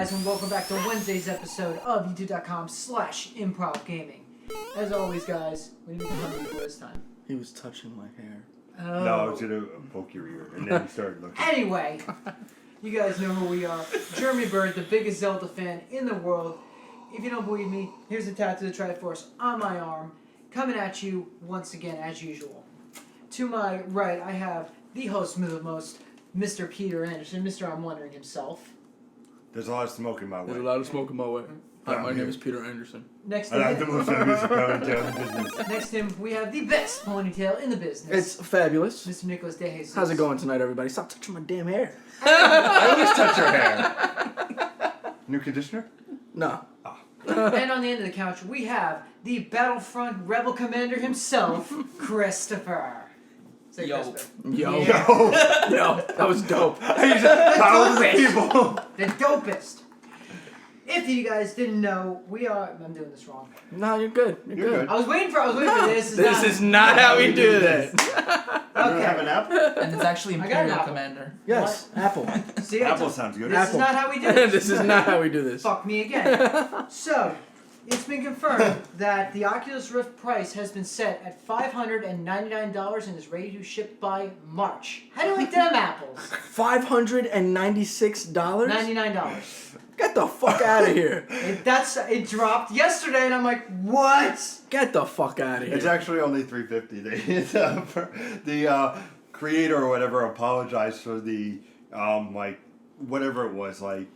guys, and welcome back to Wednesday's episode of youtube.com/Improv Gaming. As always, guys, we didn't come to this time. He was touching my hair. Oh. No, I was gonna poke your ear, and then he started looking. Anyway, you guys know who we are. Jeremy Bird, the biggest Zelda fan in the world. If you don't believe me, here's a tattoo of the Triforce on my arm, coming at you once again as usual. To my right, I have the host of the most, Mr. Peter Anderson, Mr. I'm Wondering himself. There's a lot of smoke in my way. There's a lot of smoke in my way. Hi, my name is Peter Anderson. Next to And I'm the him, most famous ponytail in business. next to him, we have the best ponytail in the business. It's fabulous. Mr. Nicholas De Jesus. How's it going tonight, everybody? Stop touching my damn hair. I always touch your hair. New conditioner? No. And on the end of the couch, we have the Battlefront Rebel Commander himself, Christopher. Say Yo. Christopher. Yo. Yeah. Yo, that was dope. Power the people. The dopest. If you guys didn't know, we are. I'm doing this wrong. No, you're good. You're You're good. good. I was waiting for this. This is not how we do this. You don't have an apple? And it's actually I got an Imperial apple. Commander. Yes, apple. See, Apple sounds good. This Apple. is not how we do this. This is not how we do this. Fuck me again. So, it's been confirmed that the Oculus Rift price has been set at $599 and is ready to ship by March. How do you like them apples? $596? $99. Get the fuck out of here. It dropped yesterday, and I'm like, what? Get the fuck out of It's here. actually only $350. The creator or whatever apologized for the whatever it was, like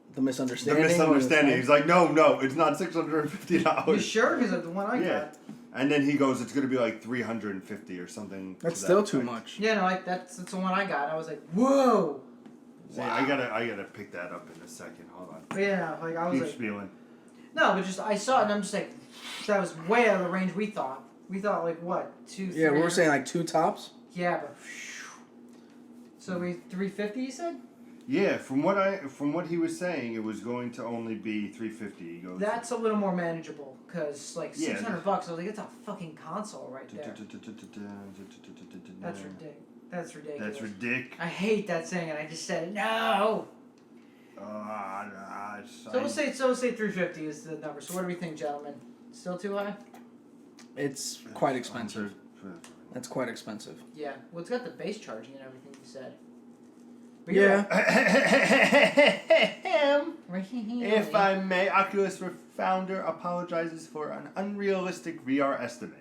The the misunderstanding. misunderstanding. He's like, no, it's not $650. You sure? Because of the one I Yeah. got. And then he goes, it's going to be like $350 or something. That's to that still too effect. much. Yeah, no, that's the one I got. I was like, whoa. See, I gotta pick that up in a second. Hold on. But yeah, like I was Keep like, spewing. no, but just I saw it and I'm just like, that was way out of the range we thought. We thought like what, 2, 3? Yeah, we were saying like 2 tops. Yeah, but. So we 350, you said? Yeah, from what he was saying, it was going to only be $350. He goes. That's a little more manageable, cause like Yeah. $600. I was like, it's a fucking console right there. That's ridiculous. That's ridiculous. That's ridiculous. I hate that saying, and I just said it. No. So we'll say 350 is the number. So what do we think, gentlemen? Still too high? It's quite expensive. That's quite expensive. Yeah. Well, it's got the base charging and everything you said. But Yeah. If I may, Oculus Rift founder apologizes for an unrealistic VR estimate.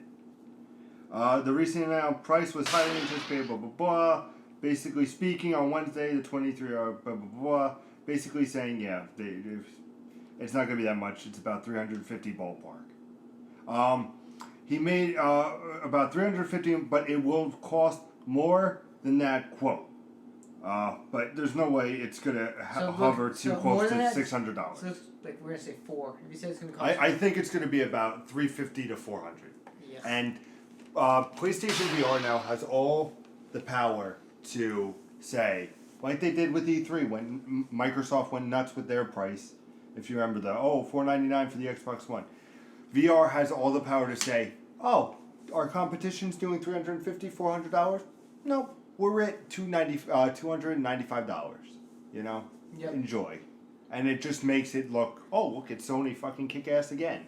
The recent announced price was highly anticipated, blah, blah, blah. Basically speaking, on Wednesday, the 23rd, blah, blah, blah. Basically saying, yeah, it's not going to be that much. It's about 350 ballpark. He made about 350, but it will cost more than that quote. But there's no way it's going to hover too close to $600. So it's like we're gonna say 4. If you say it's gonna cost. I think it's going to be about $350 to $400. Yeah. And PlayStation VR now has all the power to say, like they did with E3 when Microsoft went nuts with their price. If you remember $499 for the Xbox One. VR has all the power to say, oh, our competition's doing $350, $400? Nope, we're at $295. You know, Yep. enjoy, and it just makes it look. Oh, look at Sony fucking kick ass again.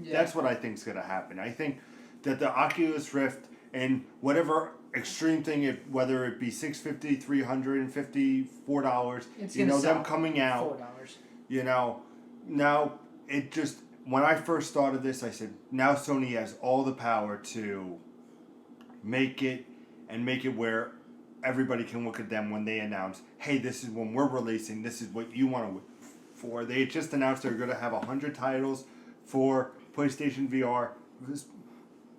Yeah. That's what I think's gonna happen. I think that the Oculus Rift and whatever extreme thing, whether it be $650, $350, $4, It's you gonna know, sell them coming out. $4. You know, now it just. When I first started this, I said, now Sony has all the power to make it where everybody can look at them when they announce, hey, this is when we're releasing, this is what you want to for. They just announced they're going to have 100 titles for PlayStation VR.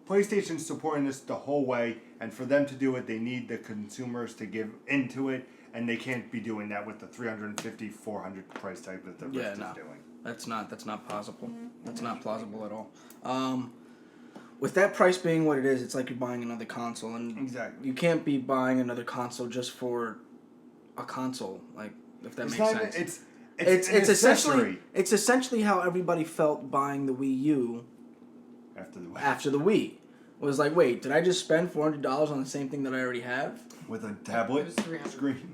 PlayStation's supporting this the whole way, and for them to do it, they need the consumers to give into it, and they can't be doing that with the $350, $400 price tag that the Rift is doing. That's not possible. That's not plausible at all. With that price being what it is, it's like you're buying another console, and Exactly. you can't be buying another console just for a console. Like, if that makes sense. It's an accessory. It's essentially how everybody felt buying the Wii U after the Wii. It was like, wait, did I just spend $400 on the same thing that I already have? With a It tablet was 300. screen.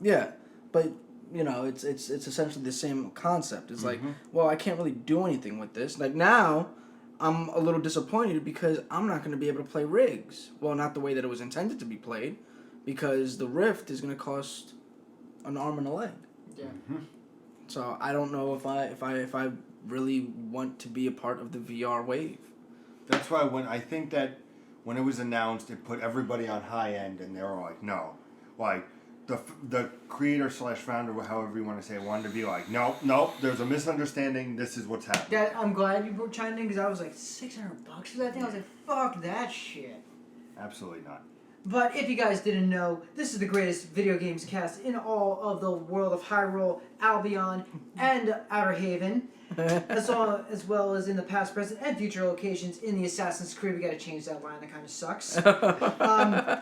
Yeah, but you know, it's essentially the same concept. It's like, well, I can't really do anything with this. Like now, I'm a little disappointed because I'm not going to be able to play rigs. Well, not the way that it was intended to be played, because the Rift is going to cost an arm and a leg. Yeah. So I don't know if I really want to be a part of the VR wave. That's why when it was announced, it put everybody on high end, and they were like, no, like the creator / founder, however you want to say it, wanted to be like, nope, there's a misunderstanding. This is what's happening. I'm glad you were chimed in because I was like $600 for that thing. I was like, fuck that shit. Absolutely not. But if you guys didn't know, this is the greatest video games cast in all of the world of Hyrule, Albion, and Outer Haven, as well as in the past, present, and future locations in the Assassin's Creed. We gotta change that line, that kind of sucks.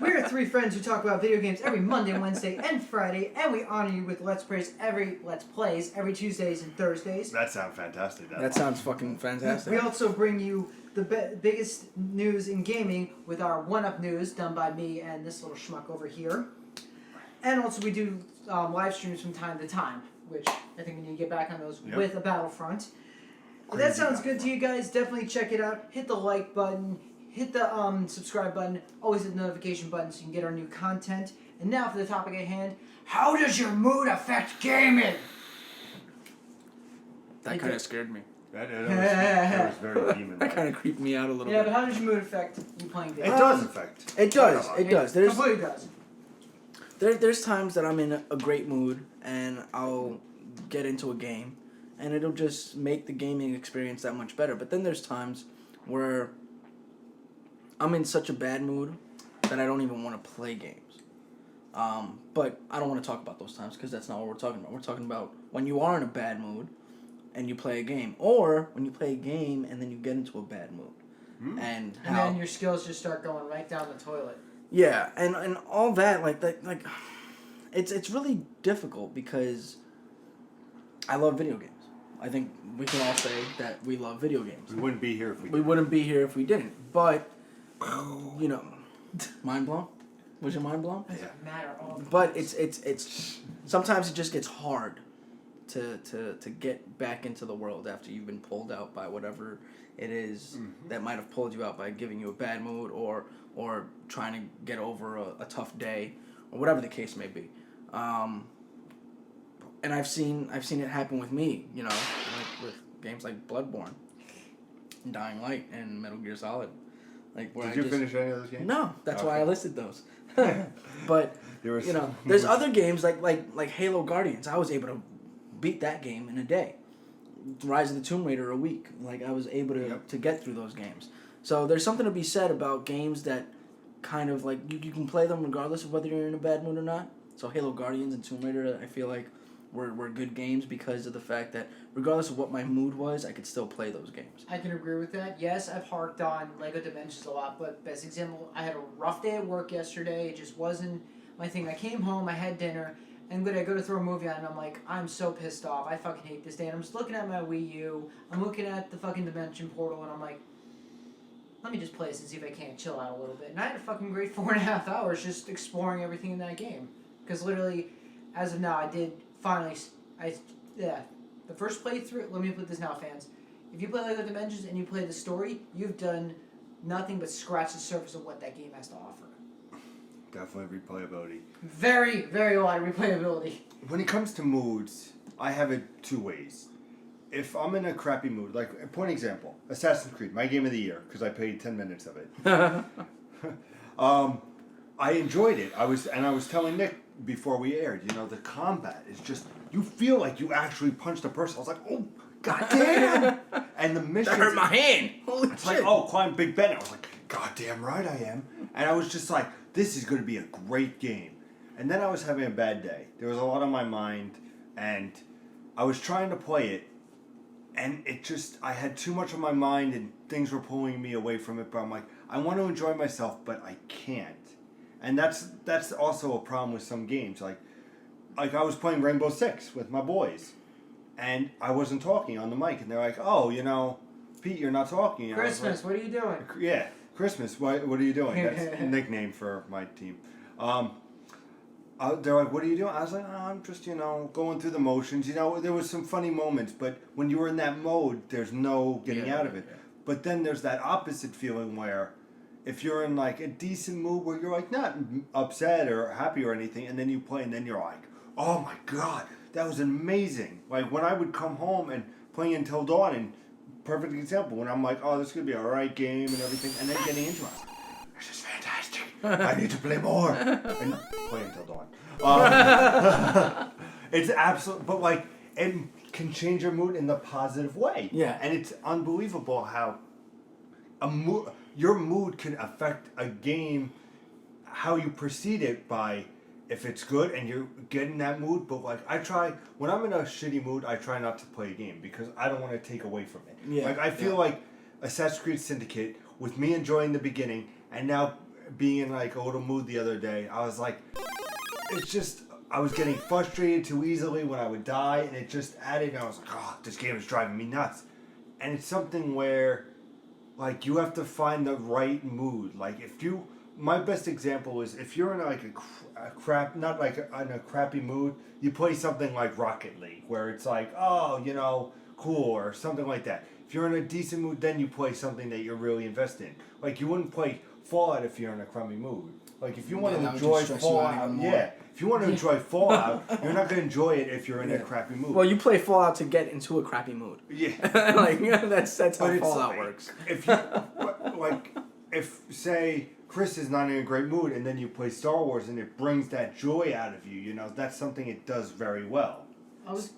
We're three friends who talk about video games every Monday, Wednesday, and Friday, and we honor you with Let's Plays every Tuesdays and Thursdays. That sounds fantastic. That sounds fucking fantastic. We also bring you the biggest news in gaming with our one-up news done by me and this little schmuck over here. And also we do live streams from time to time, which I think we need to get back on those with a Battlefront. If that sounds good to you guys, definitely check it out. Hit the like button, hit the subscribe button, always hit the notification button so you can get our new content. And now for the topic at hand, how does your mood affect gaming? That kind of scared me. That was very demon. That kind of creeped me out a little Yeah, bit. but how does your mood affect you playing games? It does affect. It does. It does. It completely does. There's times that I'm in a great mood and I'll get into a game and it'll just make the gaming experience that much better. But then there's times where I'm in such a bad mood that I don't even want to play games. But I don't want to talk about those times because that's not what we're talking about. We're talking about when you are in a bad mood and you play a game, or when you play a game and then you get into a bad mood, and then your skills just start going right down the toilet. Yeah, and all that like it's really difficult because I love video games. I think we can all say that we love video games. We wouldn't be here if we didn't. We wouldn't be here if we didn't. But you know, mind blown. Was your mind blown? Doesn't matter. But it's sometimes it just gets hard to get back into the world after you've been pulled out by whatever it is that might have pulled you out by giving you a bad mood or trying to get over a tough day or whatever the case may be. And I've seen it happen with me, you know, like with games like Bloodborne, Dying Light, and Metal Gear Solid. Like where Did you finish any of those games? No, that's why I listed those. But you know, there's other games like Halo Guardians. I was able to beat that game in a day. Rise of the Tomb Raider a week. Like I was able to get through those games. So there's something to be said about games that kind of like you can play them regardless of whether you're in a bad mood or not. So Halo Guardians and Tomb Raider, I feel like were good games because of the fact that regardless of what my mood was, I could still play those games. I can agree with that. Yes, I've harked on Lego Dimensions a lot, but best example, I had a rough day at work yesterday. It just wasn't my thing. I came home, I had dinner, and when I go to throw a movie on, and I'm like, I'm so pissed off. I fucking hate this day. And I'm just looking at my Wii U. I'm looking at the fucking Dimension Portal, and I'm like, let me just play this and see if I can't chill out a little bit. And I had a fucking great 4.5 hours just exploring everything in that game. Because literally, as of now, I did finally, the first playthrough, let me put this now, fans. If you play Lego Dimensions and you play the story, you've done nothing but scratch the surface of what that game has to offer. Definitely replayability. Very, very a lot of replayability. When it comes to moods, I have it two ways. If I'm in a crappy mood, like, point example, Assassin's Creed, my game of the year, because I played 10 minutes of it. I enjoyed it. I was telling Nick before we aired, you know, the combat is just, you feel like you actually punched a person. I was like, oh, goddamn! And the mission. That hurt my hand. Holy it's shit. like, oh, climb Big Ben. I was like, goddamn right I am. And I was just like, this is going to be a great game. And then I was having a bad day. There was a lot on my mind, and I was trying to play it, and it just, I had too much on my mind, and things were pulling me away from it, but I'm like, I want to enjoy myself, but I can't. And that's also a problem with some games. Like I was playing Rainbow Six with my boys, and I wasn't talking on the mic, and they're like, oh, you know, Pete, you're not talking. And Christmas, what are you doing? Yeah, Christmas, what are you doing? That's a nickname for my team. they're like, "What are you doing?" I was like, "Oh, I'm just, going through the motions." There was some funny moments, but when you were in that mode, there's no getting out of it. Yeah. But then there's that opposite feeling where, if you're in like a decent mood where you're like not upset or happy or anything, and then you play, and then you're like, "Oh my god, that was amazing!" Like when I would come home and play until dawn, and perfect example when I'm like, "Oh, this is gonna be a alright game and everything," and then getting into it. This is fantastic. I need to play more. And play until dawn. It's absolute, but like it can change your mood in the positive way. Yeah. And it's unbelievable how your mood can affect a game, how you proceed it by if it's good and you're getting that mood. But like when I'm in a shitty mood, I try not to play a game because I don't want to take away from it. Yeah. Like I feel like Assassin's Creed Syndicate, with me enjoying the beginning and now being in like a little mood the other day, I was like, it's just, I was getting frustrated too easily when I would die, and it just added, and I was like, oh, this game is driving me nuts. And it's something where, like, you have to find the right mood. Like, my best example is if you're in like in a crappy mood, you play something like Rocket League, where it's like, oh, cool, or something like that. If you're in a decent mood, then you play something that you're really invested in. Like, you wouldn't play Fallout if you're in a crummy mood. Like, if you want to enjoy Fallout, if you want to enjoy Fallout, you're not going to enjoy it if you're in a crappy mood. Well, you play Fallout to get into a crappy mood. Yeah. Like, that's how Fallout works. If say Chris is not in a great mood and then you play Star Wars and it brings that joy out of you, that's something it does very well. I was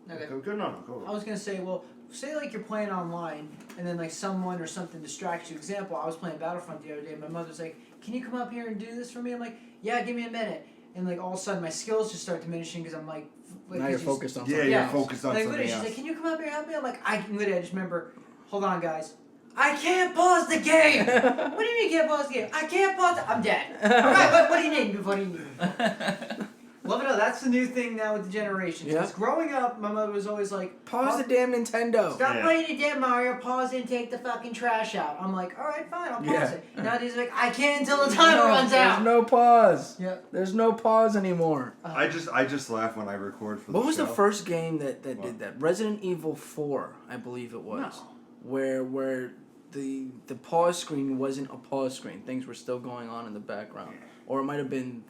gonna say, well, say like you're playing online and then like someone or something distracts you. Example, I was playing Battlefront the other day. My mother's like, "Can you come up here and do this for me?" I'm like, "Yeah, give me a minute." And like all of a sudden my skills just start diminishing because I'm like now you're focused on something. You're focused on something else. She's like, "Can you come up here and help me?" I'm like, I just remember, hold on guys, I can't pause the game. What do you mean you can't pause the game? I can't pause it. I'm dead. Alright, what do you need? What do you need? Love it. That's the new thing now with the generations. Because growing up, my mother was always like, pause the damn Nintendo. Stop playing the damn Mario. Pause it and take the fucking trash out. I'm like, all right, fine, I'll pause it. Nowadays, like, I can't until the timer runs out. There's no pause. Yep. There's no pause anymore. I just laugh when I record for the show. What was the first game that did that? Resident Evil 4, I believe it was. No. Where the pause screen wasn't a pause screen. Things were still going on in the background. Or it might have been...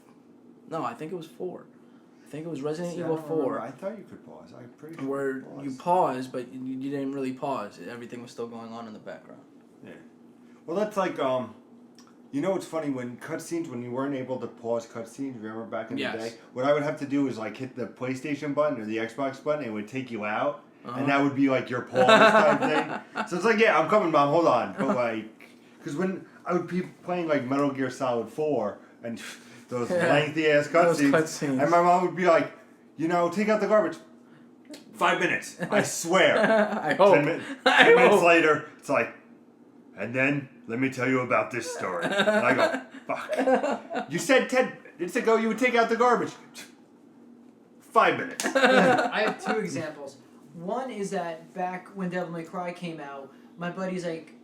No, I think it was 4. I think it was Resident Evil 4. I thought you could pause. I'm pretty sure. Where you pause, but you didn't really pause. Everything was still going on in the background. Yeah. Well, that's like, it's funny when cutscenes, when you weren't able to pause cutscenes, remember back in the day? What I would have to do is like hit the PlayStation button or the Xbox button, and it would take you out. And that would be like your pause type thing. So it's like, I'm coming, Mom, hold on. But like, because when I would be playing like Metal Gear Solid 4 and those lengthy ass cutscenes, and my mom would be like, take out the garbage. 5 minutes, I swear. I hope. 10 minutes later, it's like, and then let me tell you about this story. And I go, fuck. You said 10 minutes ago you would take out the garbage. 5 minutes. I have 2 examples. One is that back when Devil May Cry came out, my buddy's like,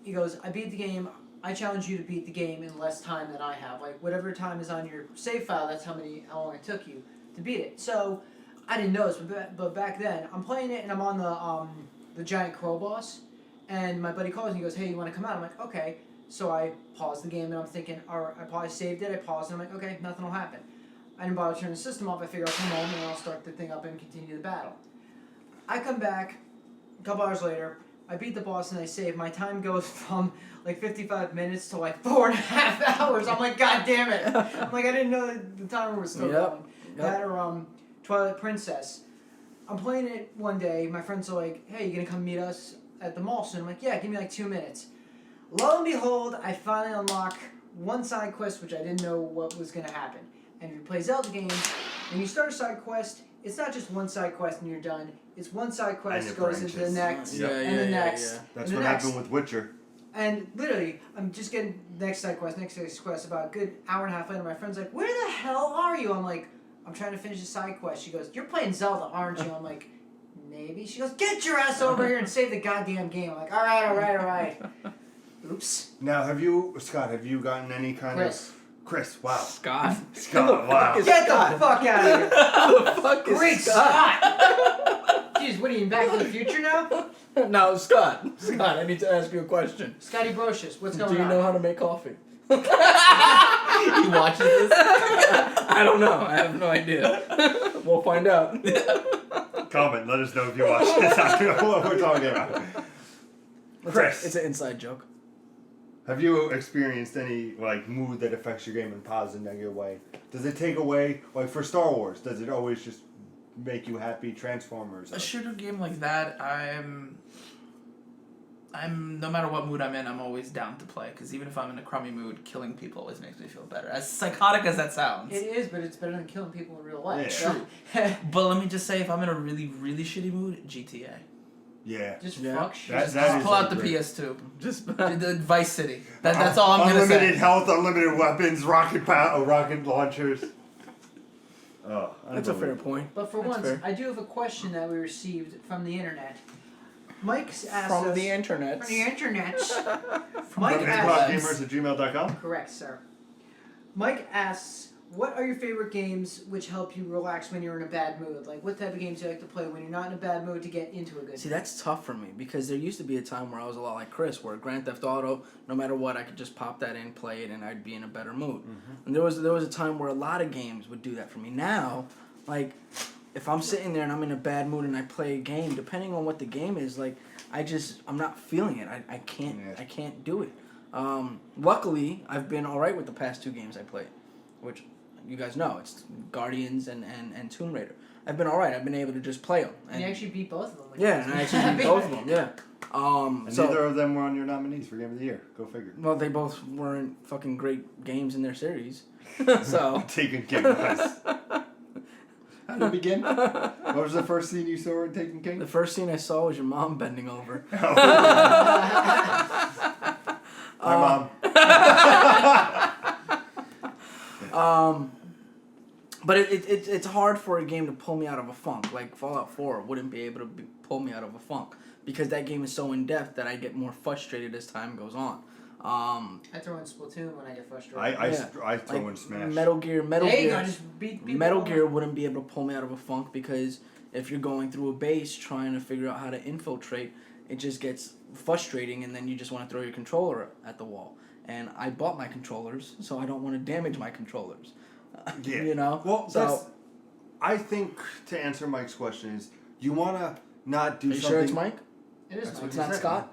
he goes, I beat the game. I challenge you to beat the game in less time than I have. Like, whatever time is on your save file, that's how long it took you to beat it. So, I didn't know this, but back then, I'm playing it and I'm on the giant crow boss, and my buddy calls and he goes, hey, you want to come out? I'm like, okay. So I paused the game and I'm thinking, or I probably saved it, I paused and I'm like, okay, nothing will happen. I didn't bother turning the system off. I figure I'll come home and I'll start the thing up and continue the battle. I come back a couple hours later, I beat the boss and I save. My time goes from like 55 minutes to like 4.5 hours. I'm like, God damn it. I'm like, I didn't know that the timer was still going. That or Twilight Princess. I'm playing it one day. My friends are like, hey, you gonna come meet us at the mall soon? I'm like, yeah, give me like 2 minutes. Lo and behold, I finally unlock one side quest which I didn't know what was gonna happen. And if you play Zelda games, when you start a side quest, it's not just one side quest and you're done. It's one side quest goes into the next and the next. That's what happened with Witcher. And literally, I'm just getting next side quest. About a good hour and a half later, my friend's like, where the hell are you? I'm like, I'm trying to finish the side quest. She goes, you're playing Zelda, aren't you? I'm like, maybe. She goes, get your ass over here and save the goddamn game. I'm like, all right. Oops. Now, Scott, have you gotten any kind of Chris, wow. Scott. Scott, wow. Get the fuck out of here. Who the fuck is Great Scott? Scott. Jeez, what are you, in Back to the Future now? No, Scott. Scott, I need to ask you a question. Scotty Brocious, what's going Do you on? know how to make coffee? He watches this. I don't know. I have no idea. We'll find out. Comment, let us know if you watch this. I don't know what we're talking about. Chris. It's an inside joke. Have you experienced any like mood that affects your game in a positive, negative way? Does it take away, like for Star Wars, does it always just make you happy? Transformers? A shooter game like that, I'm no matter what mood I'm in, I'm always down to play. Because even if I'm in a crummy mood, killing people always makes me feel better. As psychotic as that sounds. It is, but it's better than killing people in real life. Yeah. So- But let me just say, if I'm in a really, really shitty mood, GTA. Yeah. Just Yeah. fuck shit. That Just is pull out the great. PS2. Just The Vice City. That's all I'm gonna Unlimited say. health, unlimited weapons, rocket launchers. Oh, that's a fair unbelievable. point. But for That's once, fair. I do have a question that we received from the internet. Mike's asked From us... the internet. From the internet. From Mike asks... improvgamers@gmail.com. Correct, sir. Mike asks, what are your favorite games which help you relax when you're in a bad mood? Like, what type of games do you like to play when you're not in a bad mood to get into a good See, mood? that's tough for me because there used to be a time where I was a lot like Chris, where Grand Theft Auto, no matter what, I could just pop that in, play it, and I'd be in a better mood. And there was a time where a lot of games would do that for me. Now, like, if I'm sitting there and I'm in a bad mood and I play a game, depending on what the game is, like, I'm not feeling it. I can't do it. Luckily, I've been all right with the past 2 games I played, which you guys know, it's Guardians and Tomb Raider. I've been all right. I've been able to just play them. And you actually beat both of them. which Yeah, is- and I actually beat both of them. Yeah. And So neither of them were on your nominees for Game of the Year. Go figure. well, they both weren't fucking great games in their series. So Taken King. Nice. How did it begin? What was the first scene you saw in Taken King? the first scene I saw was your mom bending over. My mom. But it's hard for a game to pull me out of a funk. Like Fallout 4 wouldn't be able to pull me out of a funk because that game is so in depth that I get more frustrated as time goes on. I throw in Splatoon when I get frustrated. I throw in Smash. Metal Gear. There you go, just beat people Metal up. Gear wouldn't be able to pull me out of a funk because if you're going through a base trying to figure out how to infiltrate, it just gets frustrating and then you just want to throw your controller at the wall. And I bought my controllers, so I don't want to damage my controllers. Yeah. You know? Well, so, I think to answer Mike's question is, you want to not do are you something. sure it's Mike? It is That's Mike. It's not Scott?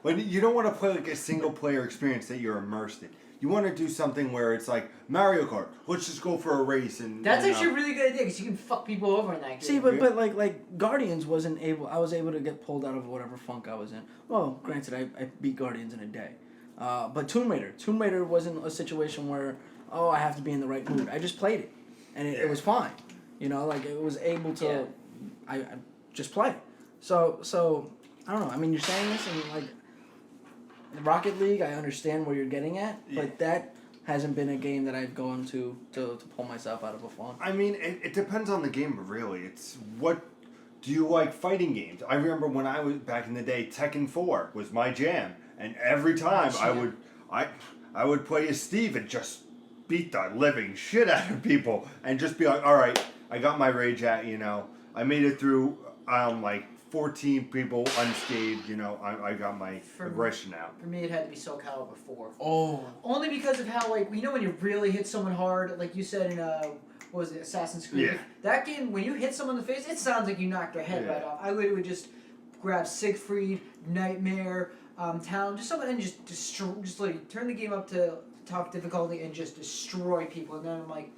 But you don't want to play like a single player experience that you're immersed in. You want to do something where it's like Mario Kart. Let's just go for a race and. That's actually a really good idea because you can fuck people over in that game. See, but like Guardians wasn't able. I was able to get pulled out of whatever funk I was in. Well, granted, I beat Guardians in a day. But Tomb Raider wasn't a situation where I have to be in the right mood. I just played it, and it was fine. You know, like it was able to. Yeah. I just play. So I don't know. I mean, you're saying this and like Rocket League. I understand where you're getting at, but that hasn't been a game that I've gone to pull myself out of a funk. I mean, it depends on the game, but really, it's what do you like fighting games? I remember when I was back in the day, Tekken 4 was my jam, and every time I would play as Steve and just beat the living shit out of people and just be like, all right, I got my rage out, you know, I made it through like 14 people unscathed, you know, I got my aggression out. For me, it had to be Soul Calibur 4. Oh. Only because of how, like, you know when you really hit someone hard, like you said in, what was it, Assassin's Creed? Yeah. That game, when you hit someone in the face, it sounds like you knocked their head right off. I literally would just grab Siegfried, Nightmare, Town, just someone, and just like turn the game up to top difficulty and just destroy people. And then I'm like,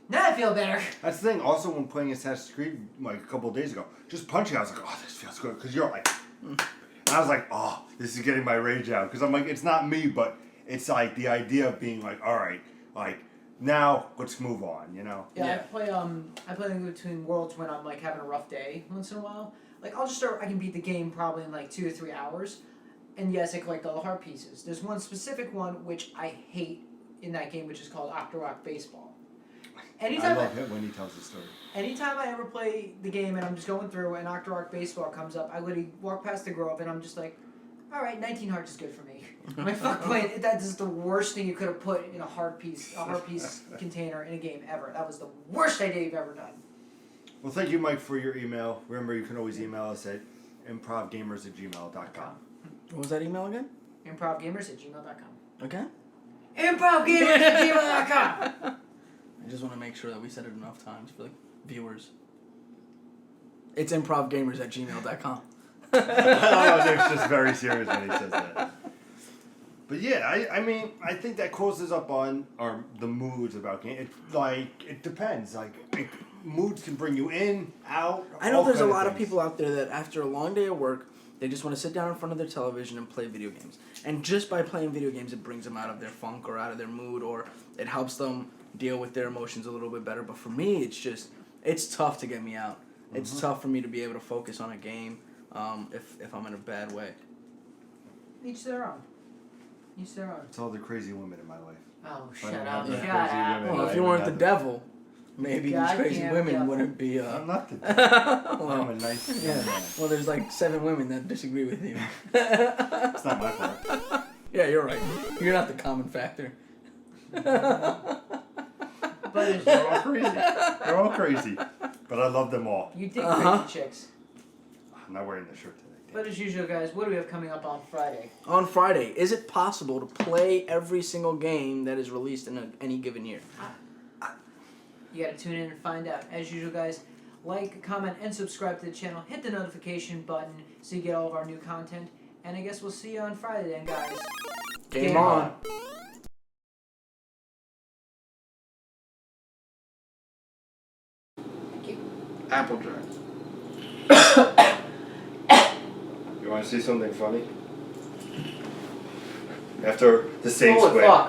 now I feel better. That's the thing. Also, when playing Assassin's Creed like a couple of days ago, just punching, I was like, oh, this feels good. Because you're like, and I was like, oh, this is getting my rage out. Because I'm like, it's not me, but it's like the idea of being like, all right, like, now let's move on, you know? Yeah, I play in between worlds when I'm like having a rough day once in a while. Like I'll just start, I can beat the game probably in like 2 or 3 hours. And yes, I collect all the heart pieces. There's one specific one which I hate in that game, which is called Octorok Baseball. I love it when he tells the story. Anytime I ever play the game and I'm just going through and Octorok Baseball comes up, I literally walk past the grove and I'm just like, All right, 19 hearts is good for me. My fuck point. That is the worst thing you could have put in a hard piece container in a game ever. That was the worst idea you've ever done. Well, thank you, Mike, for your email. Remember, you can always email us at improvgamers@gmail.com. What was that email again? Improvgamers@gmail.com. Okay. Improvgamers@gmail.com. I just want to make sure that we said it enough times for the viewers. It's improvgamers@gmail.com. Oh, Nick's just very serious when he says that. But yeah, I mean, I think that closes up on the moods about games. It depends. Moods can bring you in, out. I know there's a lot of things. people out there that after a long day of work, they just want to sit down in front of their television and play video games. And just by playing video games, it brings them out of their funk or out of their mood, or it helps them deal with their emotions a little bit better. But for me, it's tough to get me out. It's tough for me to be able to focus on a game if I'm in a bad way. Each their own. Each their own. It's all the crazy women in my life. Oh, I shut don't up. have the Shut crazy up. women. Well, if you weren't the devil, maybe these crazy Goddamn women devil. wouldn't be. I'm not the devil. Well, I'm a nice yeah. young man. Well, there's like 7 women that disagree with you. It's not my fault. Yeah, you're right. You're not the common factor. But it's, They're all crazy. They're all crazy. But I love them all. you dig Uh-huh. crazy chicks. I'm not wearing the shirt today. But as usual, guys, what do we have coming up on Friday? On Friday, is it possible to play every single game that is released in any given year? You gotta tune in and find out. As usual, guys, like, comment, and subscribe to the channel. Hit the notification button so you get all of our new content. And I guess we'll see you on Friday then, guys. Game on. Apple Jack. You want to see something funny? After the Saints Holy win. fuck.